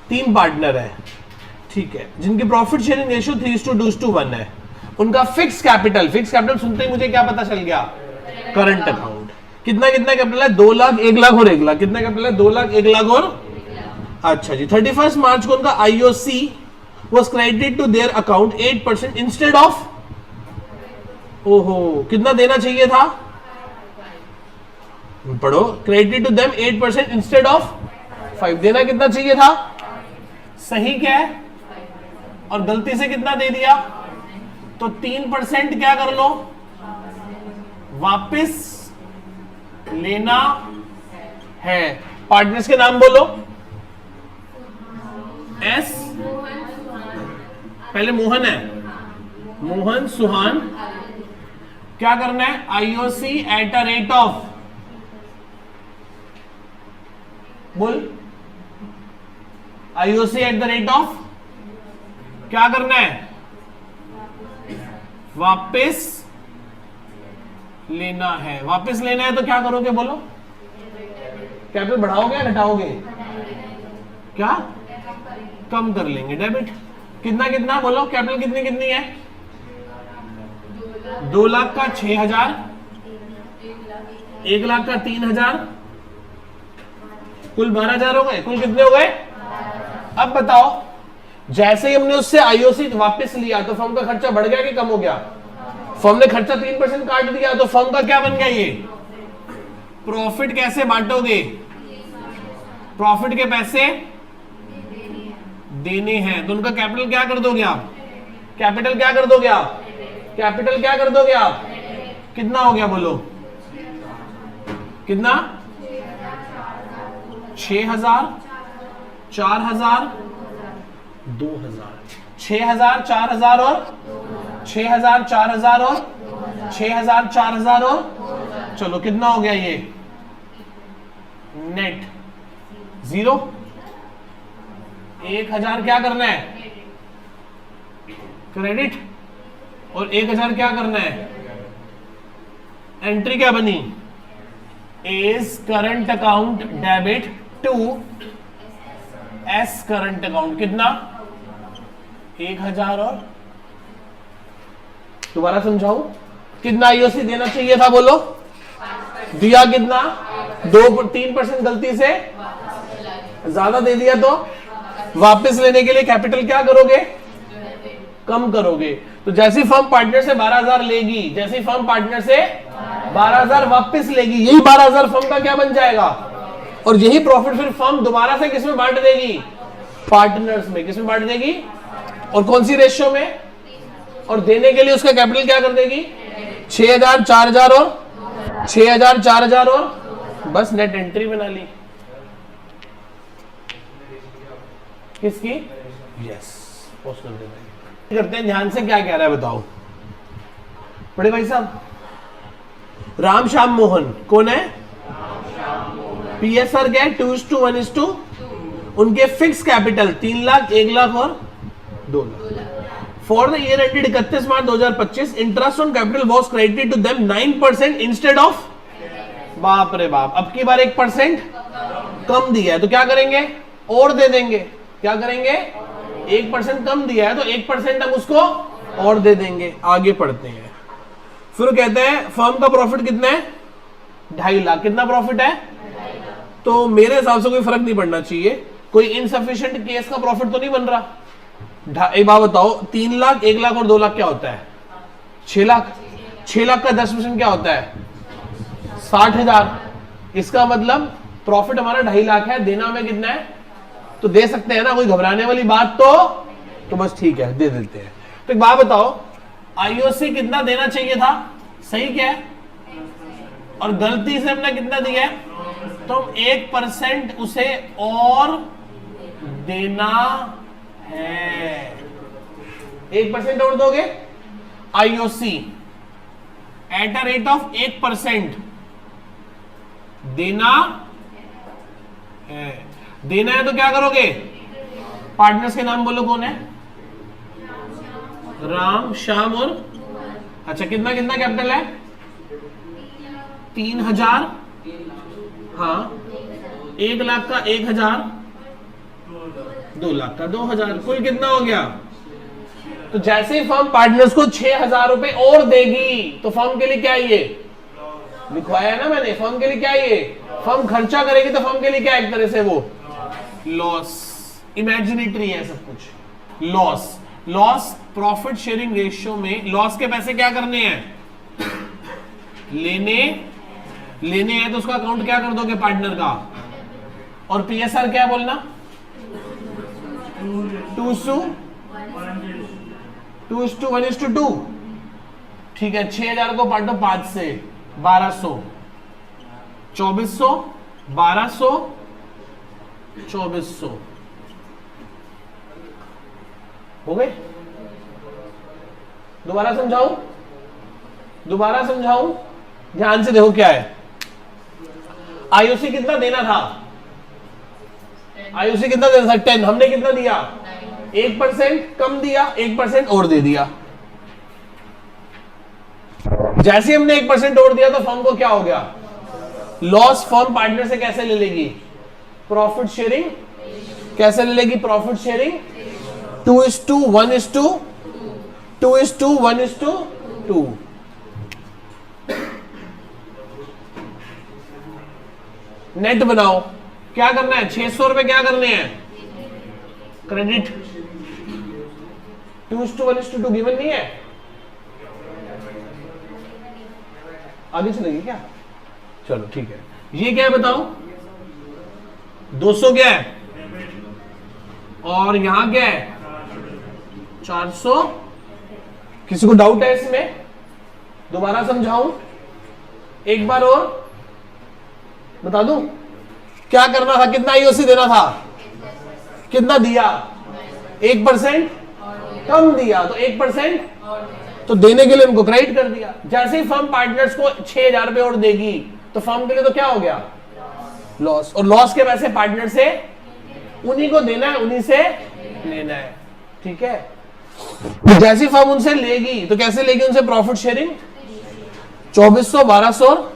3 पार्टनर है, ठीक है, जिनकी प्रॉफिट शेयरिंग रेशियो 3:2:1 है। उनका फिक्स कैपिटल सुनते ही मुझे क्या पता चल गया? Current account. कितना कैपिटल है? 2 लाख, 1 लाख और 1 लाख। कितना कैपिटल है? 2 लाख, 1 लाख और अच्छा जी। 31 मार्च को उनका IOC was credited to their account 8% instead of, ओहो कितना देना चाहिए था? पढ़ो, credited to them 8% instead of 5। देना कितना चाहिए था? सही क्या है? और गलती से कितना दे दिया? तो 3% क्या कर लो, वापस लेना है। पार्टनर्स के नाम बोलो। एस पहले मोहन है, मोहन सुहान। क्या करना है? IOC eight a rate of, बोल, IOC at the rate of क्या करना है? वापस लेना है। वापस लेना है तो क्या करोगे बोलो? कैपिटल बढ़ाओगे या घटाओगे? क्या कम कर लेंगे। डेबिट कितना बोलो, कैपिटल कितनी है? 2 लाख का 6,000, 1 लाख का 3,000, कुल 12,000 हो गए। कुल कितने हो गए? अब बताओ, जैसे ही हमने उससे IOC वापस लिया तो फर्म का खर्चा बढ़ गया कि कम हो गया? फर्म ने खर्चा 3% काट दिया तो फर्म का क्या बन गया? ये प्रॉफिट कैसे बांटोगे? प्रॉफिट के पैसे देने हैं तो उनका कैपिटल क्या कर दोगे आप? कैपिटल क्या कर दोगे आप? कैपिटल क्या कर दोगे आप? कितना हो गया बोलो? कितना? 6,000, 4,000, 2,000। 6,000, 4,000 और 6,000, 4,000 और 6,000, 4,000 और चलो कितना हो गया ये? नेट 0। 1,000 क्या करना है? क्रेडिट। और 1,000 क्या करना है? एंट्री क्या बनी? Is current account debit to S current account. कितना? 1,000 और दोबारा समझाऊं, कितना IOC देना चाहिए था बोलो? दिया कितना? 3% गलती से ज्यादा दे दिया तो वापस लेने के लिए कैपिटल क्या करोगे? कम करोगे। तो जैसी फर्म पार्टनर से 12,000 लेगी, जैसी फर्म पार्टनर से 12,000 वापस लेगी, यही 12,000 फर्म का क्या बन जाएगा? और यही प्रॉफिट फिर फर्म दोबारा से किसमें बांट देगी? पार्टनर्स में। किसमें बांट देगी? और कौन सी रेशियो में? और देने के लिए उसका कैपिटल क्या कर देगी? 6,000, 4,000 और 6,000, 4,000 और बस नेट एंट्री बना ली। किसकी? यस, पोस्ट कर देना। करते हैं ध्यान से, क्या कह रहा है बताओ बड़े भाई साहब। राम श्याम मोहन कौन है? पीएसआर क्या है? 2:1:2। उनके फिक्स कैपिटल 3 लाख, 1 लाख और 2 lakh. For the year ended 31 March 2025 interest on capital was credited to them 9% instead of, बाप रे बाप, अब की बार 1% कम दिया है तो क्या करेंगे? और दे देंगे। क्या करेंगे? 1% कम दिया है तो 1% हम उसको और दे देंगे। आगे पढ़ते हैं। फिर कहते हैं फर्म का प्रॉफिट कितना है? 2.5 लाख। कितना प्रॉफिट है? तो मेरे हिसाब से कोई फर्क नहीं पड़ना चाहिए। कोई इनसफिशिएंट केस का प्रॉफिट तो नहीं बन रहा। एक बात बताओ, 3 लाख, 1 लाख और 2 लाख क्या होता है? 6 लाख। 6 लाख का 10% क्या होता है? 60,000। इसका मतलब प्रॉफिट हमारा 2.5 लाख है, देना हमें कितना है? तो दे सकते हैं ना, कोई घबराने वाली बात तो बस ठीक है, दे देते हैं। तो एक बात बताओ, आईओसी कितना देना चाहिए था? सही क्या है? और गलती से हमने कितना दिया है? तो 1% उसे और देना है। 1% और दोगे? IOC eight a rate of 1% देना है। देना है तो क्या करोगे? पार्टनर्स के नाम बोलो, कौन है? राम, श्याम और, अच्छा कितना कितना कैपिटल है? 3,000। हाँ, 1 लाख का 1,000, 2 लाख का 2,000, कुल कितना हो गया? तो जैसे ही फर्म पार्टनर्स को 6,000 रुपए और देगी तो फर्म के लिए क्या है? ये लिखवाया ना मैंने, फर्म के लिए क्या है? ये फर्म खर्चा करेगी तो फर्म के लिए क्या? एक तरह से वो लॉस। इमेजिनेटरी है सब कुछ। Loss, loss profit sharing ratio में लॉस के पैसे क्या करने हैं? लेने हैं तो उसका अकाउंट क्या कर दोगे? पार्टनर का। और पीएसआर क्या बोलना? 2:1:2। ठीक है, 6,000 को बांटो 5 से, 1200, 2400, 1200, 2400 हो गए। दोबारा समझाऊं, ध्यान से देखो क्या है। आईओसी कितना देना था? आईओसी कितना देना था? 10। हमने कितना दिया? 1% कम दिया, 1% और दे दिया। जैसे ही हमने 1% और दिया तो फर्म को क्या हो गया? लॉस। फर्म पार्टनर से कैसे ले लेगी? Profit sharing. कैसे ले लेगी? Profit sharing 2:1:2। 2:1:2। नेट बनाओ। क्या करना है? 600 रुपए क्या करने हैं? क्रेडिट। 2:1:2 गिवन नहीं है। आगे चलेगी क्या? चलो ठीक है। ये क्या है बताओ? 200 क्या है? और यहां क्या है? 400। किसी को डाउट है इसमें? दोबारा समझाऊं एक बार और बता दूं? क्या करना था? कितना आईओसी देना था? कितना दिया? 1% कम दिया तो 1% तो देने के लिए उनको क्रेडिट कर दिया। जैसे ही फर्म पार्टनर्स को 6,000 रुपए और देगी तो फर्म के लिए तो क्या हो गया? लॉस। और लॉस के पैसे पार्टनर से उन्हीं को देना है, उन्हीं से लेना है। ठीक है, तो जैसी फर्म उनसे लेगी तो कैसे लेगी उनसे? Profit sharing 2400, 1200।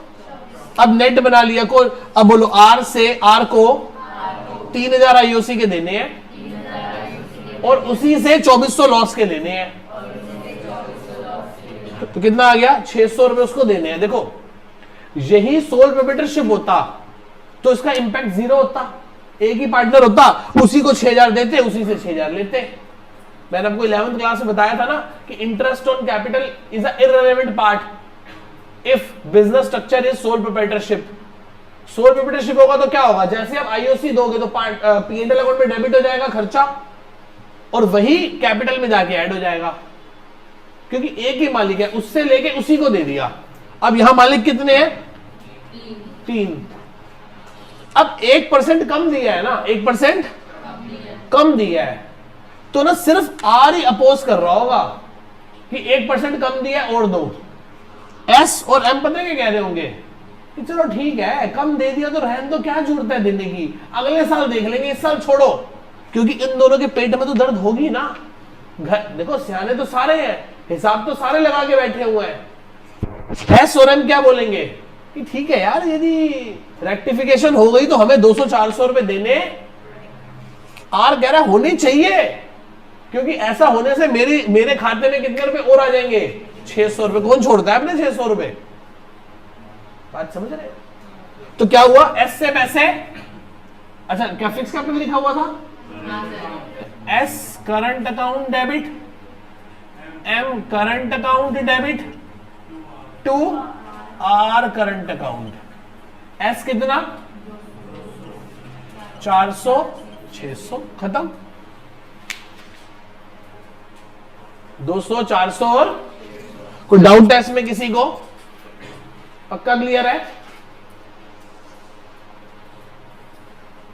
अब नेट बना लिया को। अब बोलो आर से, आर को 3,000 आईओसी के देने हैं और उसी से 2400 लॉस के लेने हैं। तो कितना आ गया? 600 रुपए उसको देने हैं। देखो, यही सोल प्रोप्राइटरशिप होता तो इसका इंपैक्ट 0 होता। एक ही पार्टनर होता, उसी को 6,000 देते, उसी से 6,000 लेते। मैंने आपको 11th क्लास में बताया था ना कि interest on capital is a irrelevant part if business structure is sole proprietorship. Sole proprietorship होगा तो क्या होगा? जैसे आप आईओसी दोगे तो पीएनएल अकाउंट में डेबिट हो जाएगा खर्चा और वही कैपिटल में जाके ऐड हो जाएगा, क्योंकि एक ही मालिक है, उससे लेके उसी को दे दिया। अब यहां मालिक कितने हैं? 3। अब 1% कम दिया है ना, 1% कम दिया है, तो ना सिर्फ आर ही अपोज कर रहा होगा कि 1% कम दिया है और दो। एस और एम पता है क्या कह रहे होंगे कि चलो ठीक है, कम दे दिया तो रहने दो, क्या जरूरत है देने की, अगले साल देख लेंगे, इस साल छोड़ो, क्योंकि इन दोनों के पेट में तो दर्द होगी ना। देखो सियाने तो सारे हैं, हिसाब तो सारे लगा के बैठे हुए हैं। एस और एम क्या बोलेंगे कि ठीक है यार, यदि रेक्टिफिकेशन हो गई तो हमें 200-400 रुपए देने। आर कह रहा होनी चाहिए, क्योंकि ऐसा होने से मेरे खाते में कितने रुपए और आ जाएंगे, 600 रुपए। कौन छोड़ता है अपने 600 रुपए, बात समझ रहे? तो क्या हुआ, एस से पैसे, अच्छा क्या फिक्स कैपिटल लिखा हुआ था, S current account debit, M current account debit to R current account. S कितना, 400 600, खत्म। 200 400 और कोई डाउट है इसमें किसी को, पक्का क्लियर है?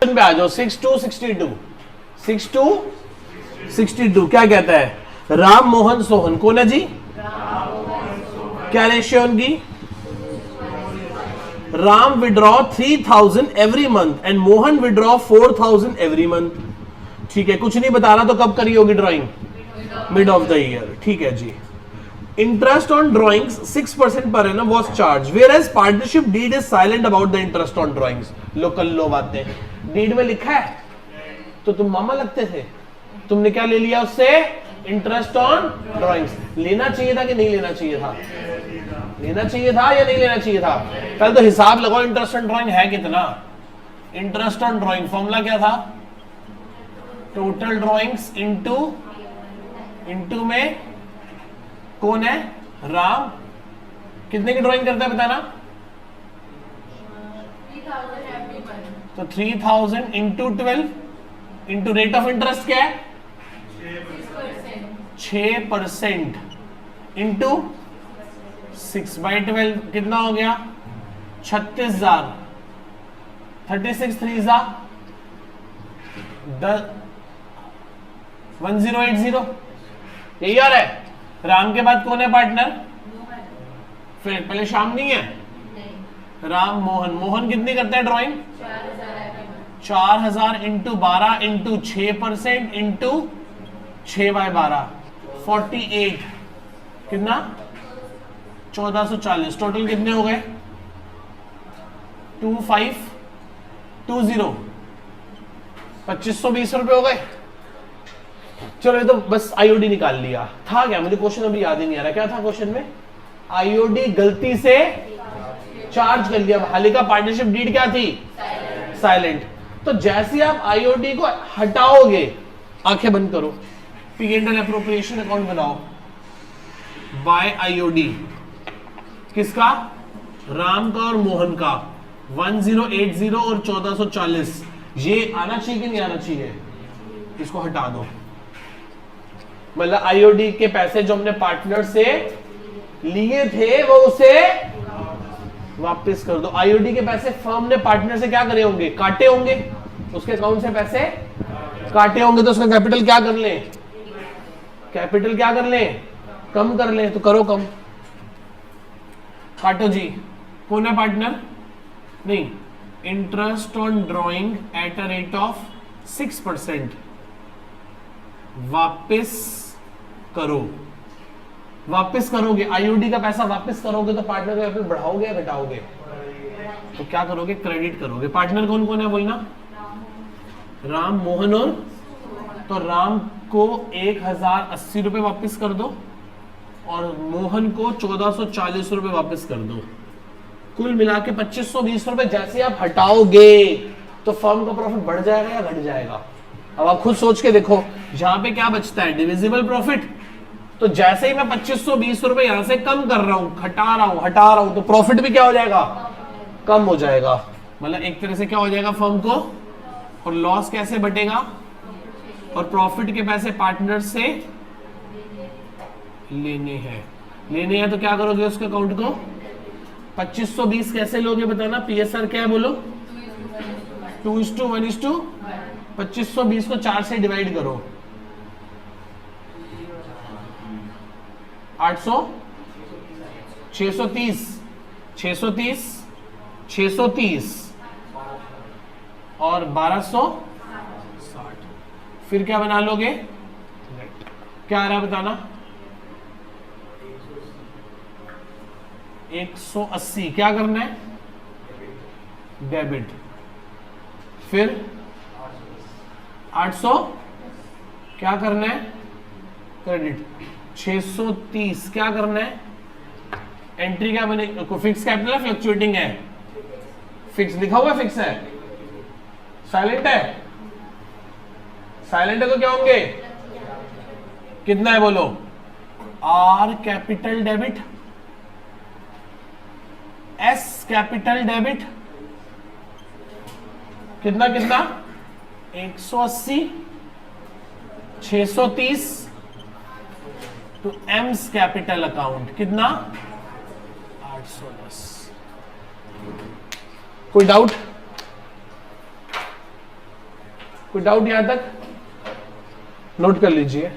पे आ जाओ, 6 to 62, 6 to 62 क्या कहता है, राम मोहन सोहन, कौन है जी, क्या रेशियो उनकी, Ram withdraw 3000 every month and Mohan withdraw 4000 every month. ठीक है, कुछ नहीं बता रहा तो कब करी होगी drawing, mid of the year. ठीक है जी। इंटरेस्ट ऑन ड्राइंग्स 6% पर annum was charge, whereas partnership deed is silent about the interest on drawings. लोकल लो बातें, डीड में लिखा है तो तुम मामा लगते थे, तुमने क्या ले लिया उससे, इंटरेस्ट ऑन ड्राइंग्स। लेना चाहिए था कि नहीं लेना चाहिए था, लेना चाहिए था या नहीं लेना चाहिए था? पहले तो हिसाब लगाओ, इंटरेस्ट ऑन ड्राइंग है कितना। इंटरेस्ट ऑन ड्राइंग फॉर्मूला क्या था, टोटल ड्राइंग्स इनटू में कौन है, राम। कितने की ड्राइंग करता है बताना, तो 3000 into 12 into rate of interest क्या है, 6% इंटू 6/12 कितना हो गया, 36,000। 36 3 1080, यही आ रहा है। राम के बाद कौन है पार्टनर, फिर पहले शाम नहीं है, राम मोहन। मोहन कितनी करता है ड्राइंग, 4000 इंटू 12 इंटू 6% इंटू 6/12 48, कितना 1440। टोटल कितने हो गए, 2520, 2520 रुपए हो गए। चलो ये तो बस आईओडी निकाल लिया था। क्या मुझे क्वेश्चन अभी याद ही नहीं आ रहा, क्या था क्वेश्चन में, आईओडी गलती से चार्ज कर लिया। हालिका पार्टनरशिप डीड क्या थी, साइलेंट। तो जैसे आप आईओडी को हटाओगे, आंखें बंद करो, पी&एल एप्रोप्रिएशन अकाउंट बनाओ, बाय आईओडी, किसका, राम का और मोहन का, 1080 और 1440। ये आना चाहिए कि नहीं आना चाहिए, इसको हटा दो। मतलब आईओडी के पैसे जो हमने पार्टनर से लिए थे वो उसे वापस कर दो। आईओडी के पैसे फर्म ने पार्टनर से क्या करे होंगे, काटे होंगे, उसके अकाउंट से पैसे काटे होंगे, तो उसका कैपिटल क्या कर ले, कैपिटल क्या कर ले, कम कर ले। तो करो कम, काटो जी। कौन है पार्टनर, नहीं, interest on drawing eight a rate of 6% वापस करो। वापस करोगे, आईओडी का पैसा वापस करोगे तो पार्टनर का कैपिटल बढ़ाओगे या घटाओगे, तो क्या करोगे, क्रेडिट करोगे। पार्टनर कौन कौन है, वही ना, राम मोहन और, तो राम को 1080 रुपए वापस कर दो और मोहन को 1440 रुपए वापस कर दो। कुल मिला के 2520 रुपए जैसे आप हटाओगे तो फर्म का प्रॉफिट बढ़ जाएगा या घट जाएगा। अब आप खुद सोच के देखो, यहां पे क्या बचता है, डिविजिबल प्रॉफिट। तो जैसे ही मैं 2520 रुपए यहां से कम कर रहा हूं, हटा रहा हूं, तो प्रॉफिट भी क्या हो जाएगा, कम हो जाएगा। मतलब एक तरह से क्या हो जाएगा फर्म को, और लॉस कैसे बटेगा, और प्रॉफिट के पैसे पार्टनर से लेने हैं तो क्या करोगे, उसके अकाउंट को 2520 कैसे लोगे बताना, पीएसआर क्या है बोलो, 2:1:1 2520 को 4 से डिवाइड करो, 800, 630, 630, 630 और 1260। फिर क्या बना लोगे? क्या आ रहा है बताना? 180 क्या करना है? डेबिट। फिर 800 क्या करना है? क्रेडिट। 630 क्या करना है? एंट्री क्या बने? फिक्स कैपिटल है, फ्लक्चुएटिंग है? फिक्स लिखा हुआ है, फिक्स है। साइलेंट है? साइलेंट है तो क्या होंगे? कितना है बोलो? Are capital debit, S capital debit, कितना कितना? 180, 630 टू एम्स कैपिटल अकाउंट कितना? 810। कोई डाउट? कोई डाउट यहां तक? नोट कर लीजिए।